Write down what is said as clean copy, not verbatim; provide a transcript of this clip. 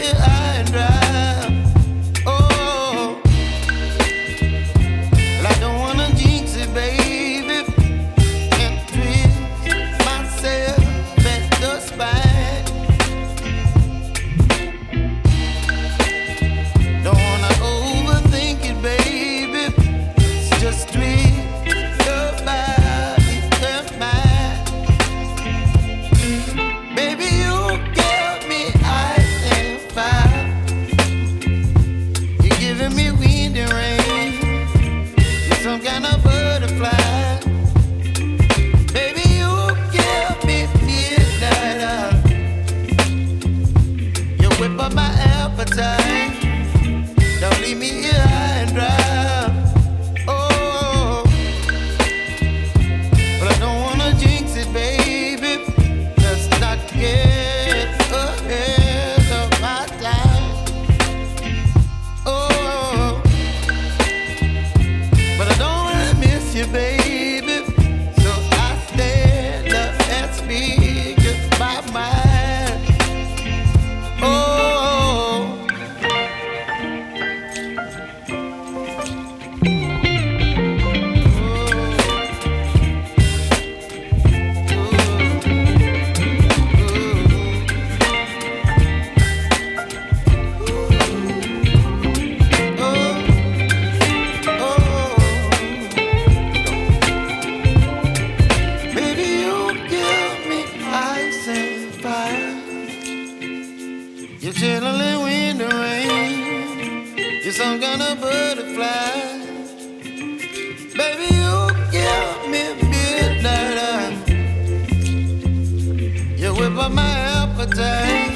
here high and dry. Oh, well, I don't wanna jinx it, baby, and twist myself at the spine. Don't wanna overthink it, baby. It's just twist your body and mine. Baby, you give me ice and fire. You're giving me wind and rain. You're some kind of butterfly. Baby, you give me midnight. You whip up my appetite. Don't leave me here high and dry. Oh, but I don't wanna jinx it, baby. Let's not get ahead of my time. Oh, but I don't wanna miss you, baby. So I stand up and speak my mind. Oh. Baby, you give me ice and fire. You're chilling wind and rain. You're some kind of butterfly. Baby, you give me midnight. You whip up my appetite.